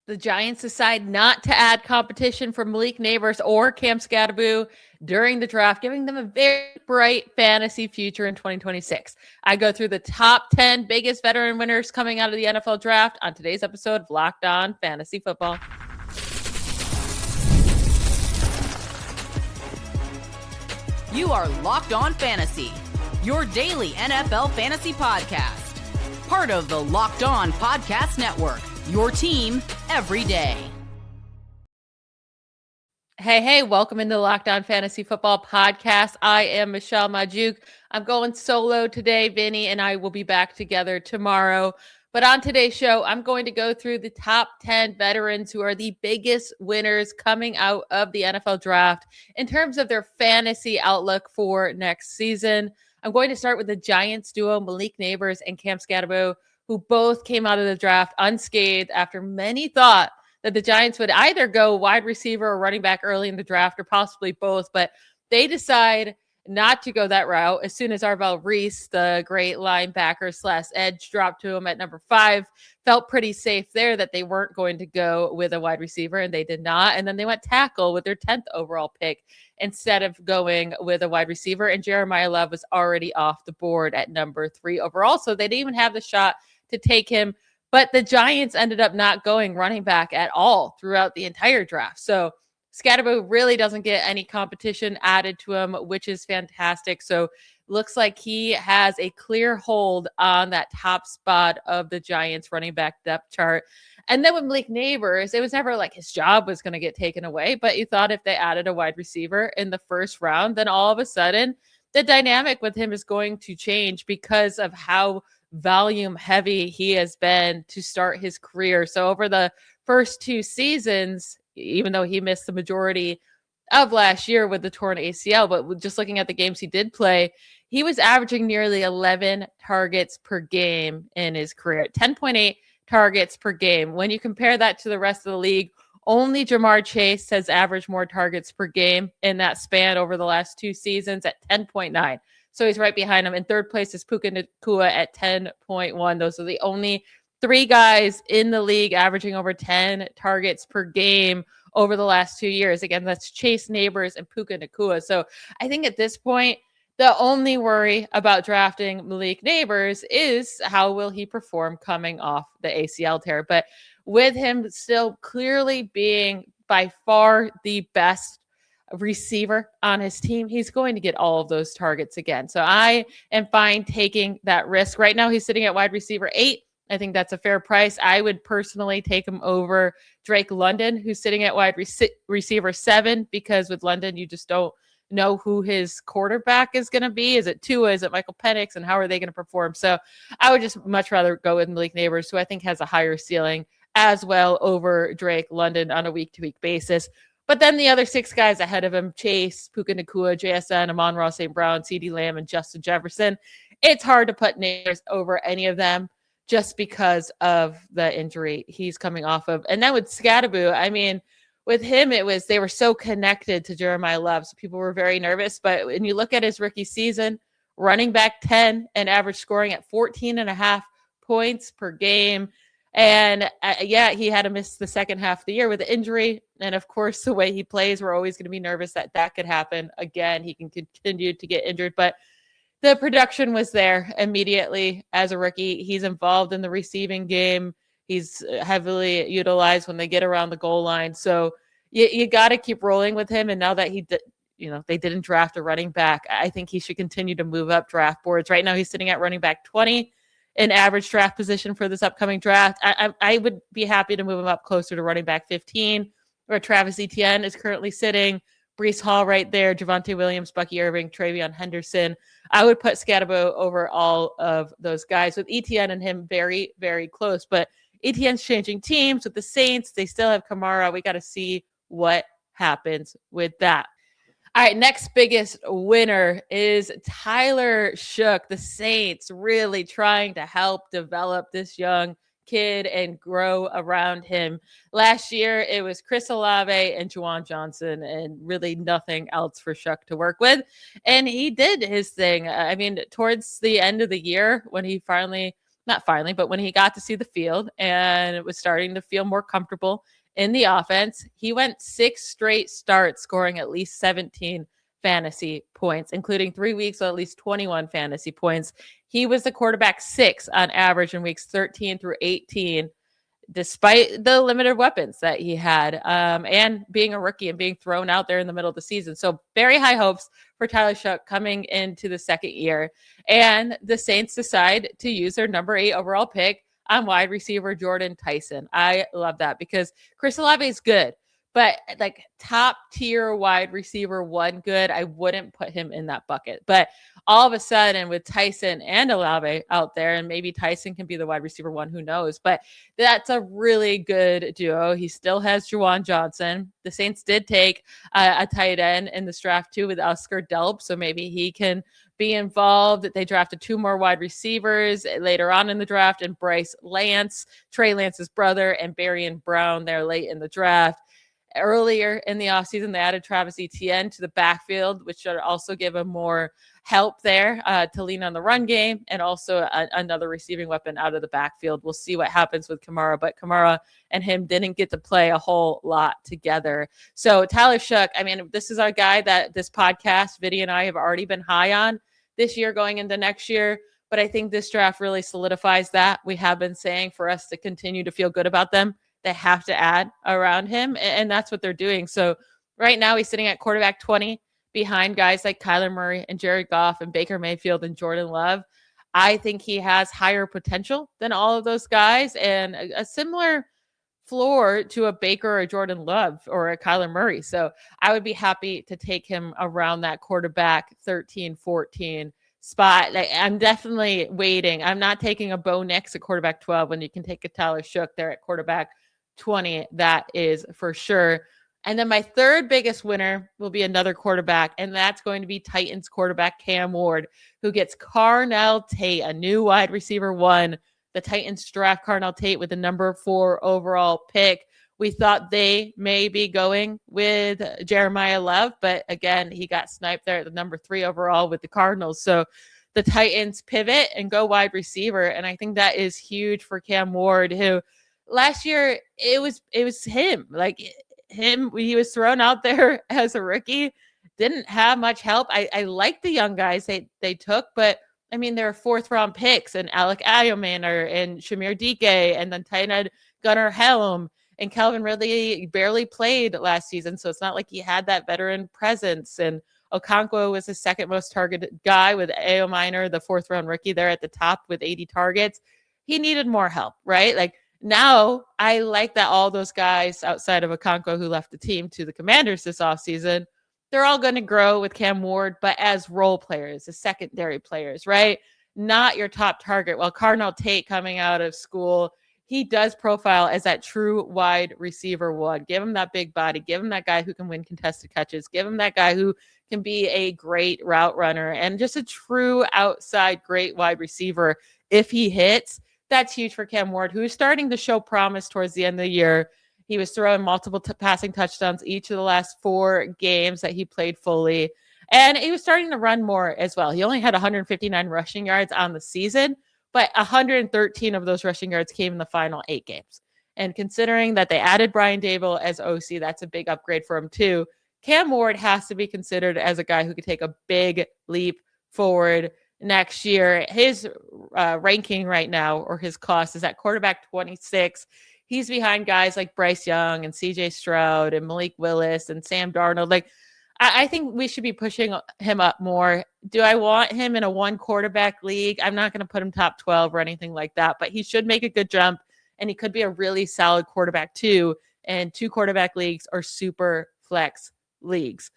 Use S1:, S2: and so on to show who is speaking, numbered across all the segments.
S1: The Giants decide not to add competition for Malik Neighbors or Cam Skattebo during the draft, giving them a very bright fantasy future in 2026. I go through the top 10 biggest veteran winners coming out of the NFL draft on today's episode of Locked On Fantasy Football.
S2: You are Locked On Fantasy, your daily NFL fantasy podcast. Part of the Locked On Podcast Network, your team every day.
S1: Hey, welcome into the Locked On Fantasy Football podcast. I am Michelle Magdziuk. I'm going solo today. Vinny and I will be back together tomorrow. But on today's show, I'm going to go through the top 10 veterans who are the biggest winners coming out of the NFL draft in terms of their fantasy outlook for next season. I'm going to start with the Giants duo, Malik Neighbors and Cam Skattebo, who both came out of the draft unscathed after many thought that the Giants would either go wide receiver or running back early in the draft or possibly both, but they decide not to go that route. As soon as Rashee Rice, the great linebacker / edge, dropped to him at number 5, felt pretty safe there that they weren't going to go with a wide receiver, and they did not. And then they went tackle with their 10th overall pick instead of going with a wide receiver. And Jeremiah Love was already off the board at number 3 overall, so they didn't even have the shot to take him. But the Giants ended up not going running back at all throughout the entire draft. So Skattebo really doesn't get any competition added to him, which is fantastic. So looks like he has a clear hold on that top spot of the Giants running back depth chart. And then with Malik Neighbors, it was never like his job was going to get taken away, but you thought if they added a wide receiver in the first round, then all of a sudden the dynamic with him is going to change because of how volume heavy he has been to start his career. So over the first 2 seasons, even though he missed the majority of last year with the torn ACL, but just looking at the games he did play, he was averaging nearly 11 targets per game in his career, 10.8 targets per game. When you compare that to the rest of the league, only Ja'Marr Chase has averaged more targets per game in that span over the last 2 seasons at 10.9. So he's right behind him. In third place is Puka Nacua at 10.1. Those are the only 3 guys in the league averaging over 10 targets per game over the last 2 years. Again, that's Chase, Neighbors, and Puka Nacua. So I think at this point, the only worry about drafting Malik Neighbors is how will he perform coming off the ACL tear. But with him still clearly being by far the best receiver on his team, he's going to get all of those targets again. So I am fine taking that risk. Right now, he's sitting at wide receiver 8. I think that's a fair price. I would personally take him over Drake London, who's sitting at wide receiver 7, because with London, you just don't know who his quarterback is going to be. Is it Tua? Is it Michael Penix? And how are they going to perform? So I would just much rather go with Malik Neighbors, who I think has a higher ceiling as well over Drake London on a week-to-week basis. But then the other 6 guys ahead of him, Chase, Puka Nacua, JSN, Amon-Ra St. Brown, CeeDee Lamb, and Justin Jefferson, it's hard to put Neighbors over any of them just because of the injury he's coming off of. And then with Skattebo, I mean, with him, they were so connected to Jeremiah Love, so people were very nervous. But when you look at his rookie season, running back 10 and average scoring at 14.5 points per game. And he had to miss the second half of the year with the injury. And of course, the way he plays, we're always going to be nervous that could happen again. He can continue to get injured, but the production was there immediately as a rookie. He's involved in the receiving game. He's heavily utilized when they get around the goal line. So you got to keep rolling with him. And now that they didn't draft a running back, I think he should continue to move up draft boards. Right now, he's sitting at running back 20. An average draft position for this upcoming draft. I would be happy to move him up closer to running back 15, where Travis Etienne is currently sitting. Breece Hall right there, Javonte Williams, Bucky Irving, Travion Henderson. I would put Skattebo over all of those guys, with Etienne and him very, very close. But Etienne's changing teams with the Saints. They still have Kamara. We got to see what happens with that. All right, next biggest winner is Tyler Shough. The Saints really trying to help develop this young kid and grow around him. Last year, it was Chris Olave and Juwan Johnson and really nothing else for Shough to work with. And he did his thing. I mean, towards the end of the year, when he finally not finally, but when he got to see the field and it was starting to feel more comfortable in the offense, he went 6 straight starts scoring at least 17 fantasy points, including 3 weeks of at least 21 fantasy points. He was the quarterback 6 on average in weeks 13 through 18, despite the limited weapons that he had, and being a rookie and being thrown out there in the middle of the season. So very high hopes for Tyler Shough coming into the second year. And the Saints decide to use their number 8 overall pick on wide receiver Jordan Tyson. I love that because Chris Olave is good, but like top tier wide receiver 1 good, I wouldn't put him in that bucket. But all of a sudden with Tyson and Olave out there, and maybe Tyson can be the wide receiver 1, who knows, but that's a really good duo. He still has Juwan Johnson. The Saints did take a tight end in this draft too with Oscar Delp, so maybe he can be involved. They drafted 2 more wide receivers later on in the draft, and Bryce Lance, Trey Lance's brother, and Barian Brown there late in the draft. Earlier in the offseason, they added Travis Etienne to the backfield, which should also give him more help there to lean on the run game, and also another receiving weapon out of the backfield. We'll see what happens with Kamara, but Kamara and him didn't get to play a whole lot together. So Tyler Shough, I mean, this is our guy that this podcast, Vinny and I, have already been high on this year going into next year. But I think this draft really solidifies that. We have been saying for us to continue to feel good about them, they have to add around him, and that's what they're doing. So right now he's sitting at quarterback 20 behind guys like Kyler Murray and Jared Goff and Baker Mayfield and Jordan Love. I think he has higher potential than all of those guys, and a similar floor to a Baker or Jordan Love or a Kyler Murray. So I would be happy to take him around that quarterback 13, 14 spot. I'm definitely waiting. I'm not taking a Bo Nix at quarterback 12 when you can take a Tyler Shough there at quarterback 20. That is for sure. And then my third biggest winner will be another quarterback, and that's going to be Titans quarterback Cam Ward, who gets Carnell Tate, a new wide receiver 1. The Titans draft Carnell Tate with the number 4 overall pick. We thought they may be going with Jeremiah Love, but again, he got sniped there at the number 3 overall with the Cardinals. So the Titans pivot and go wide receiver, and I think that is huge for Cam Ward, who last year it was him. Like him, he was thrown out there as a rookie, didn't have much help. I like the young guys they took, but I mean, there are 4th round picks and Alec Ayomanor and Shamir Dike, and then tight end Gunnar Helm, and Calvin Ridley barely played last season. So it's not like he had that veteran presence. And Okonkwo was the 2nd most targeted guy with Ayomanor, the 4th round rookie there at the top with 80 targets. He needed more help, right? Like now I like that all those guys outside of Okonkwo who left the team to the Commanders this offseason, they're all going to grow with Cam Ward, but as role players, as secondary players, right? Not your top target. While Carnell Tate coming out of school, he does profile as that true wide receiver 1. Give him that big body. Give him that guy who can win contested catches. Give him that guy who can be a great route runner and just a true outside great wide receiver if he hits. That's huge for Cam Ward, who is starting to show promise towards the end of the year. He was throwing multiple passing touchdowns each of the last 4 games that he played fully. And he was starting to run more as well. He only had 159 rushing yards on the season, but 113 of those rushing yards came in the final 8 games. And considering that they added Brian Daboll as OC, that's a big upgrade for him too. Cam Ward has to be considered as a guy who could take a big leap forward next year. His ranking right now, or his cost, is at quarterback 26. He's behind guys like Bryce Young and CJ Stroud and Malik Willis and Sam Darnold. Like, I think we should be pushing him up more. Do I want him in a 1 quarterback league? I'm not going to put him top 12 or anything like that, but he should make a good jump, and he could be a really solid quarterback too. And 2 quarterback leagues are super flex leagues.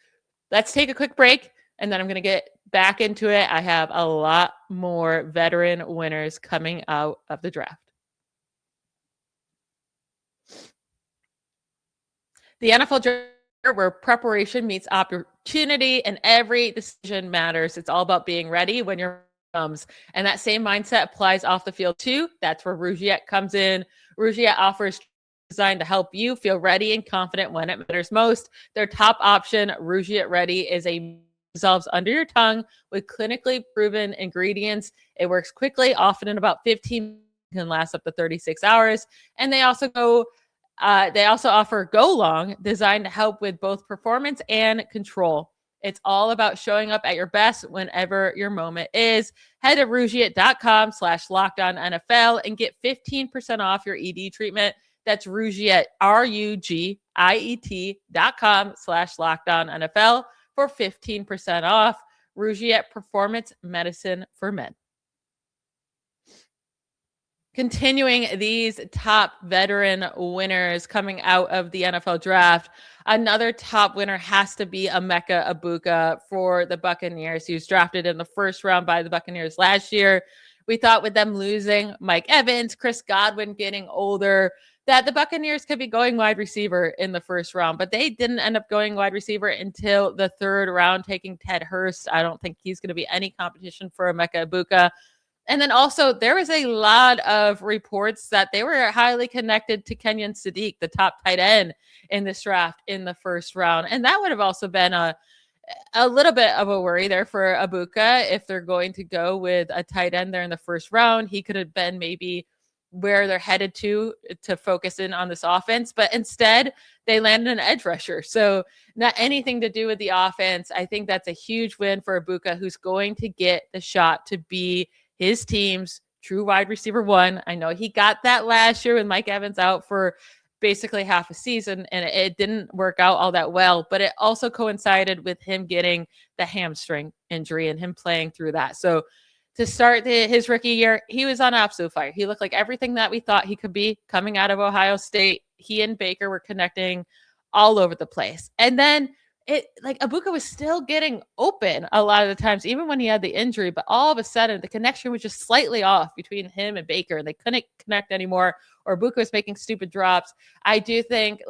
S1: Let's take a quick break, and then I'm going to get back into it. I have a lot more veteran winners coming out of the draft. The NFL draft, where preparation meets opportunity and every decision matters. It's all about being ready when your comes. And that same mindset applies off the field too. That's where Rougiet comes in. Rougiet offers designed to help you feel ready and confident when it matters most. Their top option, Rougiet Ready, is a dissolves under your tongue with clinically proven ingredients. It works quickly, often in about 15 minutes, can last up to 36 hours. And they also offer Go Long, designed to help with both performance and control. It's all about showing up at your best whenever your moment is. Head to Rougiette.com/LockedOnNFL and get 15% off your ED treatment. That's Rougiette, RUGIET.com/LockedOnNFL for 15% off. Rougiette Performance Medicine for Men. Continuing these top veteran winners coming out of the NFL draft, another top winner has to be Emeka Egbuka for the Buccaneers. He was drafted in the first round by the Buccaneers last year. We thought with them losing Mike Evans, Chris Godwin getting older, that the Buccaneers could be going wide receiver in the first round, but they didn't end up going wide receiver until the third round, taking Ted Hurst. I don't think he's going to be any competition for Emeka Egbuka. And then also there was a lot of reports that they were highly connected to Kenyon Sadiq, the top tight end in this draft in the first round. And that would have also been a little bit of a worry there for Egbuka. If they're going to go with a tight end there in the first round, he could have been maybe where they're headed to focus in on this offense. But instead, they landed an edge rusher. So not anything to do with the offense. I think that's a huge win for Egbuka, who's going to get the shot to be his team's true wide receiver one. I know he got that last year with Mike Evans out for basically half a season, and it didn't work out all that well, but it also coincided with him getting the hamstring injury and him playing through that. So to start his rookie year, he was on absolute fire. He looked like everything that we thought he could be coming out of Ohio State. He and Baker were connecting all over the place. And then Egbuka was still getting open a lot of the times, even when he had the injury, but all of a sudden the connection was just slightly off between him and Baker, and they couldn't connect anymore, or Egbuka was making stupid drops. I do think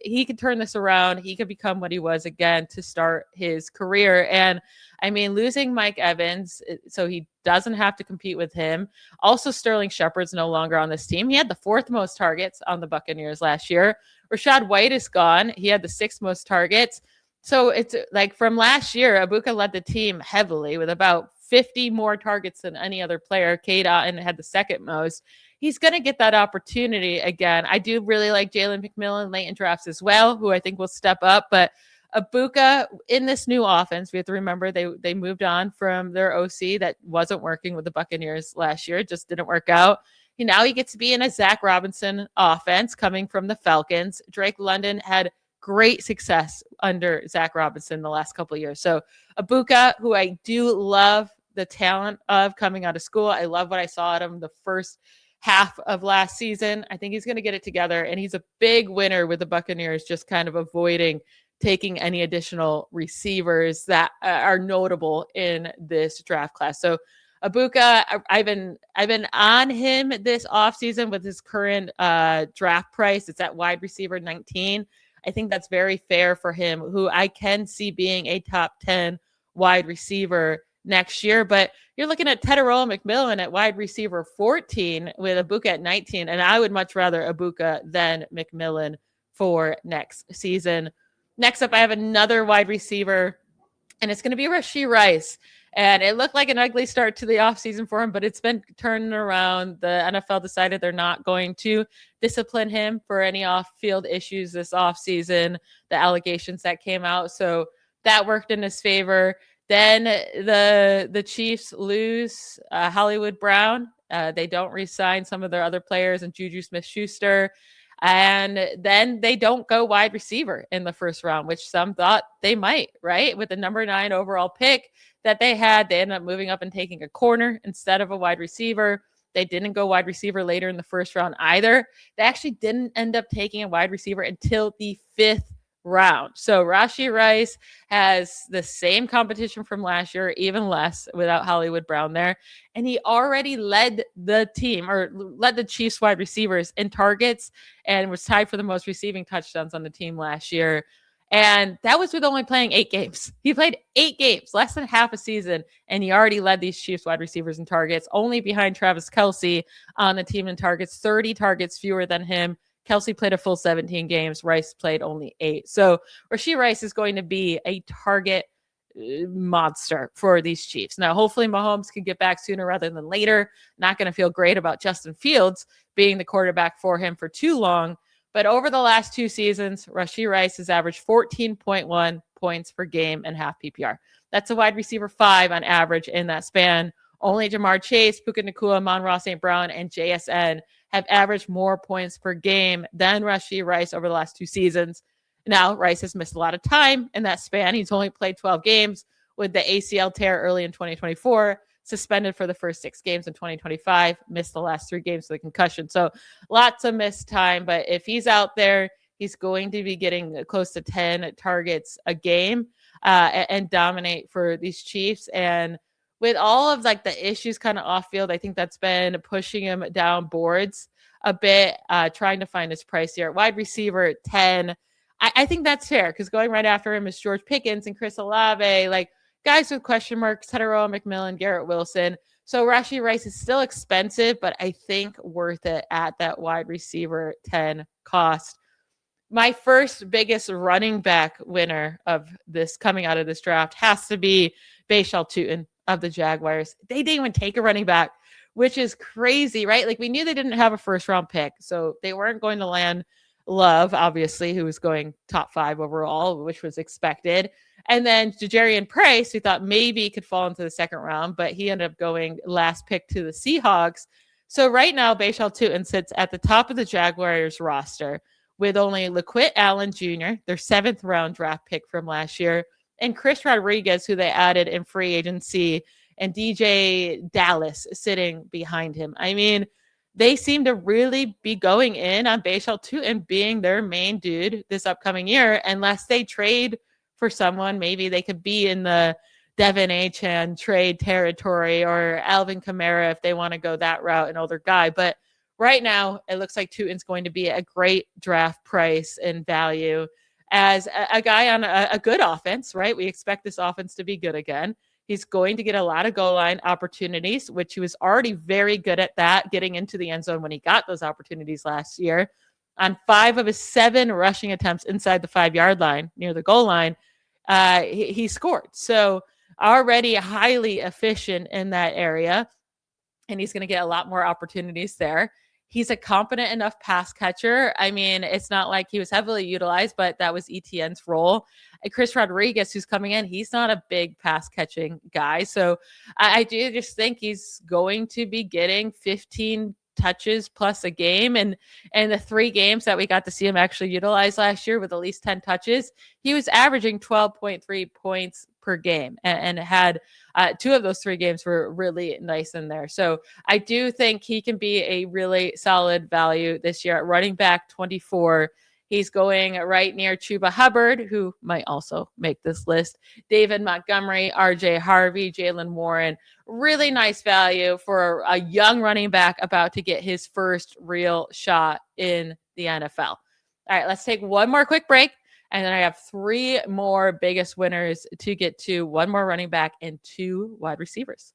S1: he could turn this around. He could become what he was again to start his career. And I mean, losing Mike Evans, so he doesn't have to compete with him. Also, Sterling Shepard's no longer on this team. He had the fourth most targets on the Buccaneers last year. Rachaad White is gone. He had the sixth most targets. So it's like from last year, Egbuka led the team heavily with about 50 more targets than any other player. Cade Otton had the second most. He's going to get that opportunity again. I do really like Jalen McMillan late in drafts as well, who I think will step up. But Egbuka in this new offense, we have to remember they moved on from their OC that wasn't working with the Buccaneers last year. It just didn't work out. Now he gets to be in a Zach Robinson offense coming from the Falcons. Drake London had great success under Zach Robinson the last couple of years. So Egbuka, who I do love the talent of coming out of school. I love what I saw at him the first half of last season. I think he's going to get it together, and he's a big winner with the Buccaneers, just kind of avoiding taking any additional receivers that are notable in this draft class. So Egbuka, I've been on him this offseason with his current draft price. It's at wide receiver 19. I think that's very fair for him, who I can see being a top 10 wide receiver next year. But you're looking at Teterola McMillan at wide receiver 14 with Egbuka at 19. And I would much rather Egbuka than McMillan for next season. Next up, I have another wide receiver, and it's going to be Rashee Rice. And it looked like an ugly start to the offseason for him, but it's been turning around. The NFL decided they're not going to discipline him for any off-field issues this offseason, the allegations that came out. So that worked in his favor. Then the Chiefs lose Hollywood Brown. They don't re-sign some of their other players and Juju Smith-Schuster. And then they don't go wide receiver in the first round, which some thought they might, right? With the number 9 overall pick that they had, they ended up moving up and taking a corner instead of a wide receiver. They didn't go wide receiver later in the first round either. They actually didn't end up taking a wide receiver until the 5th round. So Rashee Rice has the same competition from last year, even less without Hollywood Brown there. And he already led the team, or led the Chiefs wide receivers in targets, and was tied for the most receiving touchdowns on the team last year. And that was with only playing 8 games. He played 8 games, less than half a season, and he already led these Chiefs wide receivers in targets, only behind Travis Kelce on the team in targets, 30 targets fewer than him. Kelce played a full 17 games. Rice played only 8. So Rashee Rice is going to be a target monster for these Chiefs. Now, hopefully Mahomes can get back sooner rather than later. Not going to feel great about Justin Fields being the quarterback for him for too long. But over the last 2 seasons, Rashee Rice has averaged 14.1 points per game in half PPR. That's a wide receiver 5 on average in that span. Only Jamar Chase, Puka Nacua, Amon-Ra St. Brown, and JSN have averaged more points per game than Rashee Rice over the last 2 seasons. Now, Rice has missed a lot of time in that span. He's only played 12 games with the ACL tear early in 2024, suspended for the first 6 games in 2025, missed the last 3 games with a concussion. So lots of missed time. But if he's out there, he's going to be getting close to 10 targets a game and dominate for these Chiefs. And with all of like the issues kind of off field, I think that's been pushing him down boards a bit, trying to find his price here. Wide receiver at 10. I think that's fair because going right after him is George Pickens and Chris Olave, like guys with question marks, Tedero McMillan, Garrett Wilson. So Rashee Rice is still expensive, but I think worth it at that wide receiver 10 cost. My first biggest running back winner of this coming out of this draft has to be Bhayshul Tuten of the Jaguars. They didn't even take a running back, which is crazy, right? Like we knew they didn't have a first round pick, so they weren't going to land Love, obviously, who was going top 5 overall, which was expected. And then Jajarian Price, who thought maybe he could fall into the second round, but he ended up going last pick to the Seahawks. So right now, Bhayshul Tuten sits at the top of the Jaguars roster with only LaQuint Allen Jr., their 7th round draft pick from last year, and Chris Rodriguez, who they added in free agency, and DJ Dallas sitting behind him. I mean, they seem to really be going in on Bhayshul Tuten being their main dude this upcoming year, unless they trade for someone. Maybe they could be in the Devin Achane trade territory, or Alvin Kamara if they want to go that route, an older guy. But right now, it looks like Tuten's going to be a great draft price and value as a guy on a good offense, right? We expect this offense to be good again. He's going to get a lot of goal line opportunities, which he was already very good at that, getting into the end zone when he got those opportunities last year. On 5 of his 7 rushing attempts inside the 5-yard line, near the goal line, he scored. So already highly efficient in that area, and he's going to get a lot more opportunities there. He's a competent enough pass catcher. I mean, it's not like he was heavily utilized, but that was ETN's role. And Chris Rodriguez, who's coming in, he's not a big pass catching guy. So I do just think he's going to be getting 15 touches plus a game. And the 3 games that we got to see him actually utilize last year with at least 10 touches, he was averaging 12.3 points per game and had 2 of those 3 games were really nice in there. So I do think he can be a really solid value this year at running back 24. He's going right near Chuba Hubbard, who might also make this list, David Montgomery, RJ Harvey, Jalen Warren. Really nice value for a young running back about to get his first real shot in the NFL. All right, let's take one more quick break. And then I have 3 more biggest winners to get to, 1 more running back and 2 wide receivers.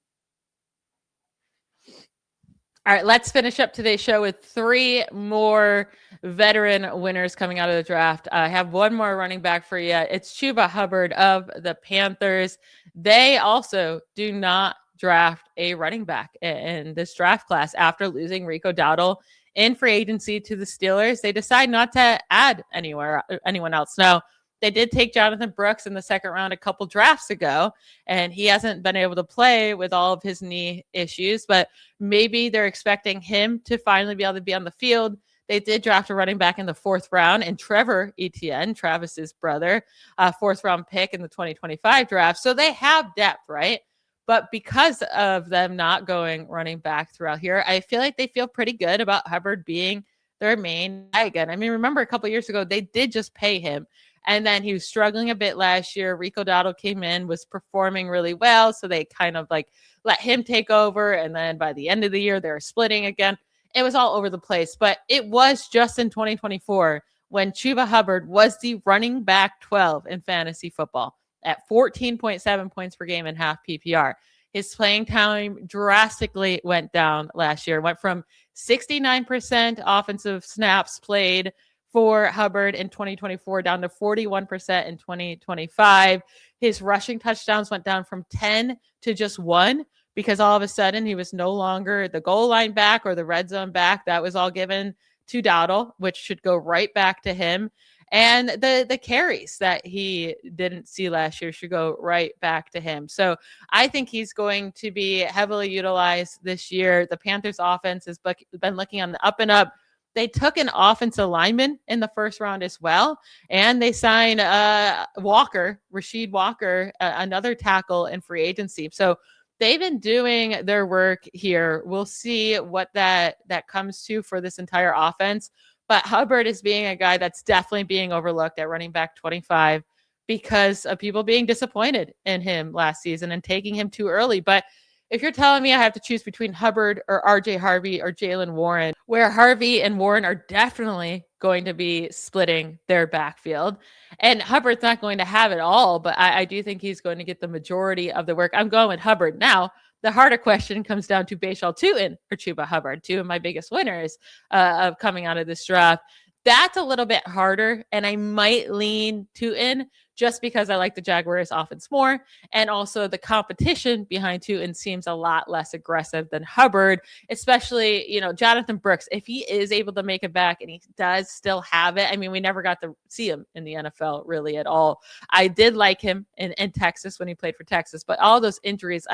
S1: All right, let's finish up today's show with 3 more veteran winners coming out of the draft. I have 1 more running back for you. It's Chuba Hubbard of the Panthers. They also do not draft a running back in this draft class after losing Rico Dowdle in free agency to the Steelers. They decide not to add anyone else. Now, they did take Jonathan Brooks in the 2nd round a couple drafts ago, and he hasn't been able to play with all of his knee issues, but maybe they're expecting him to finally be able to be on the field. They did draft a running back in the 4th round, and Trevor Etienne, Travis's brother, 4th round pick in the 2025 draft. So they have depth, right? But because of them not going running back throughout here, I feel like they feel pretty good about Hubbard being their main guy again. I mean, remember a couple of years ago, they did just pay him. And then he was struggling a bit last year. Rico Dowdle came in, was performing really well. So they kind of like let him take over. And then by the end of the year, they were splitting again. It was all over the place. But it was just in 2024 when Chuba Hubbard was the running back 12 in fantasy football at 14.7 points per game in half PPR. His playing time drastically went down last year. Went from 69% offensive snaps played for Hubbard in 2024, down to 41% in 2025. His rushing touchdowns went down from 10 to just 1 because all of a sudden he was no longer the goal line back or the red zone back. That was all given to Dowdle, which should go right back to him. And the carries that he didn't see last year should go right back to him. So I think he's going to be heavily utilized this year. The Panthers offense has been looking on the up and up. They took an offensive lineman in the first round as well. And they signed Rasheed Walker, another tackle in free agency. So they've been doing their work here. We'll see what that comes to for this entire offense. But Hubbard is being a guy that's definitely being overlooked at running back 25 because of people being disappointed in him last season and taking him too early. But if you're telling me I have to choose between Hubbard or RJ Harvey or Jalen Warren, where Harvey and Warren are definitely going to be splitting their backfield, and Hubbard's not going to have it all, but I do think he's going to get the majority of the work. I'm going with Hubbard. Now, the harder question comes down to Bhayshul Tuten or Chuba Hubbard, two of my biggest winners of coming out of this draft. That's a little bit harder, and I might lean Tuten just because I like the Jaguars offense more. And also the competition behind Tuten seems a lot less aggressive than Hubbard, especially, Jonathan Brooks, if he is able to make it back and he does still have it. I mean, we never got to see him in the NFL really at all. I did like him in Texas when he played for Texas, but all those injuries,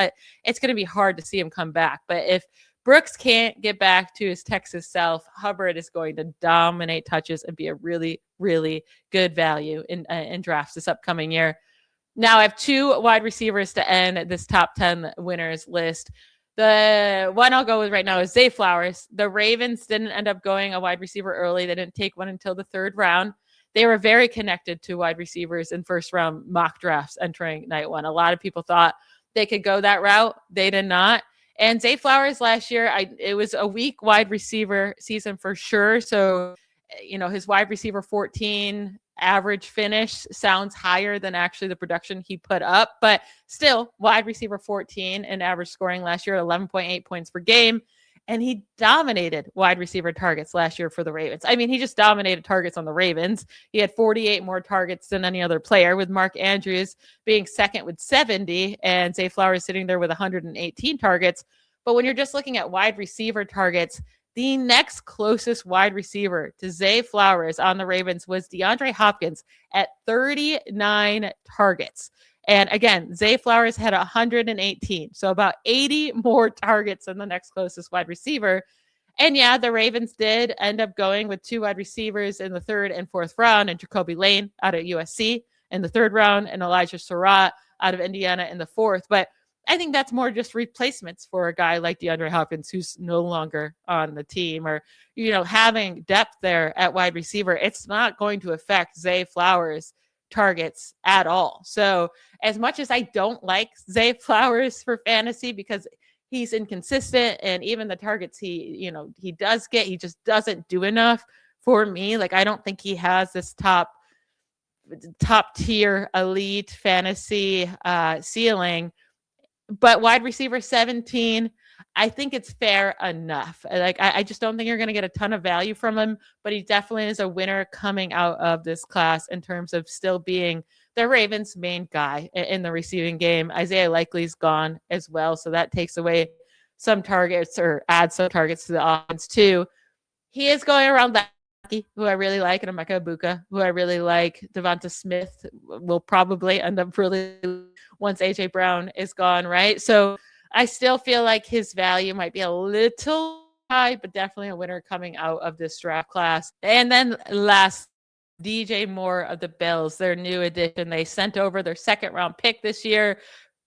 S1: it's going to be hard to see him come back. But if Brooks can't get back to his Texas self, Hubbard is going to dominate touches and be a really, really good value in drafts this upcoming year. Now I have two wide receivers to end this top 10 winners list. The one I'll go with right now is Zay Flowers. The Ravens didn't end up going a wide receiver early. They didn't take one until the third round. They were very connected to wide receivers in first round mock drafts entering night one. A lot of people thought they could go that route. They did not. And Zay Flowers last year, it was a weak wide receiver season for sure. So, his wide receiver 14 average finish sounds higher than actually the production he put up. But still, wide receiver 14 and average scoring last year, 11.8 points per game. And he dominated wide receiver targets last year for the Ravens. I mean, he just dominated targets on the Ravens. He had 48 more targets than any other player, with Mark Andrews being second with 70 and Zay Flowers sitting there with 118 targets. But when you're just looking at wide receiver targets, the next closest wide receiver to Zay Flowers on the Ravens was DeAndre Hopkins at 39 targets. And again, Zay Flowers had 118, so about 80 more targets than the next closest wide receiver. And yeah, the Ravens did end up going with two wide receivers in the third and fourth round, and Jacoby Lane out of USC in the third round, and Elijah Surratt out of Indiana in the fourth. But I think that's more just replacements for a guy like DeAndre Hopkins, who's no longer on the team, or, having depth there at wide receiver. It's not going to affect Zay Flowers' targets at all. So as much as I don't like Zay Flowers for fantasy because he's inconsistent, and even the targets he does get, he just doesn't do enough for me. Like, I don't think he has this top tier elite fantasy ceiling. But wide receiver 17, I think it's fair enough. I just don't think you're going to get a ton of value from him, but he definitely is a winner coming out of this class in terms of still being the Ravens' main guy in the receiving game. Isaiah Likely's gone as well, so that takes away some targets or adds some targets to the offense too. He is going around that, who I really like, and Emeka Egbuka, who I really like. Devonta Smith will probably end up really once A.J. Brown is gone, right? So I still feel like his value might be a little high, but definitely a winner coming out of this draft class. And then last, DJ Moore of the Bills, their new addition. They sent over their second round pick this year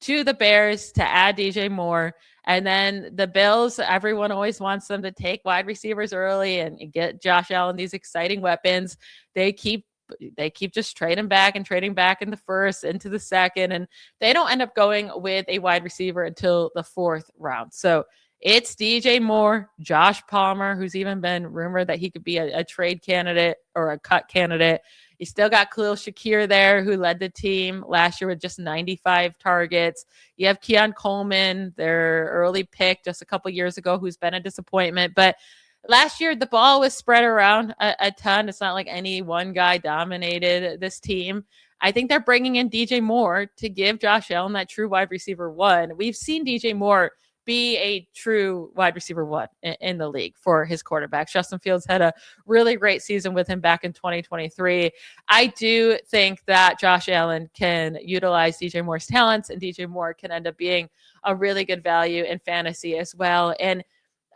S1: to the Bears to add DJ Moore. And then the Bills, everyone always wants them to take wide receivers early and get Josh Allen these exciting weapons. They keep just trading back in the first, into the second, and they don't end up going with a wide receiver until the fourth round. So it's DJ Moore, Josh Palmer, who's even been rumored that he could be a trade candidate or a cut candidate. You still got Khalil Shakir there, who led the team last year with just 95 targets. You have Keon Coleman, their early pick just a couple years ago, who's been a disappointment. But last year the ball was spread around a ton. It's not like any one guy dominated this team. I think they're bringing in DJ Moore to give Josh Allen that true wide receiver one. We've seen DJ Moore be a true wide receiver one in the league for his quarterbacks. Justin Fields had a really great season with him back in 2023. I do think that Josh Allen can utilize DJ Moore's talents, and DJ Moore can end up being a really good value in fantasy as well. And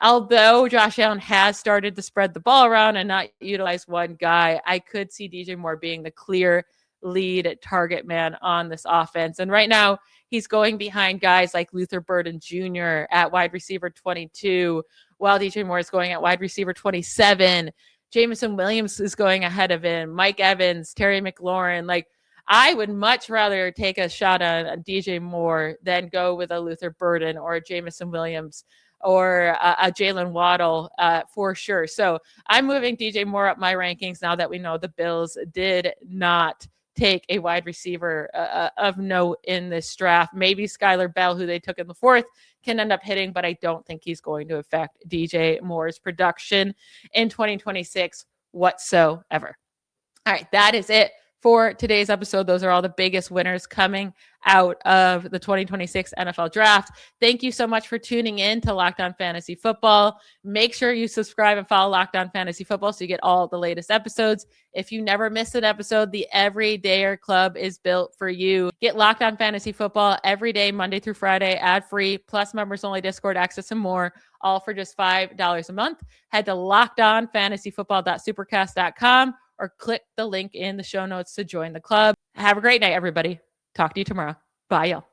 S1: although Josh Allen has started to spread the ball around and not utilize one guy, I could see DJ Moore being the clear lead target man on this offense. And right now, he's going behind guys like Luther Burden Jr. at wide receiver 22, while DJ Moore is going at wide receiver 27. Jameson Williams is going ahead of him. Mike Evans, Terry McLaurin. Like, I would much rather take a shot on DJ Moore than go with a Luther Burden or a Jameson Williams or a Jalen Waddle for sure. So I'm moving DJ Moore up my rankings now that we know the Bills did not take a wide receiver of note in this draft. Maybe Skylar Bell, who they took in the fourth, can end up hitting, but I don't think he's going to affect DJ Moore's production in 2026 whatsoever. All right, that is it for today's episode. Those are all the biggest winners coming out of the 2026 NFL Draft. Thank you so much for tuning in to Locked On Fantasy Football. Make sure you subscribe and follow Locked On Fantasy Football so you get all the latest episodes. If you never miss an episode, the Everydayer Club is built for you. Get Locked On Fantasy Football every day, Monday through Friday, ad-free, plus members-only Discord access and more, all for just $5 a month. Head to lockedonfantasyfootball.supercast.com or click the link in the show notes to join the club. Have a great night, everybody. Talk to you tomorrow. Bye, y'all.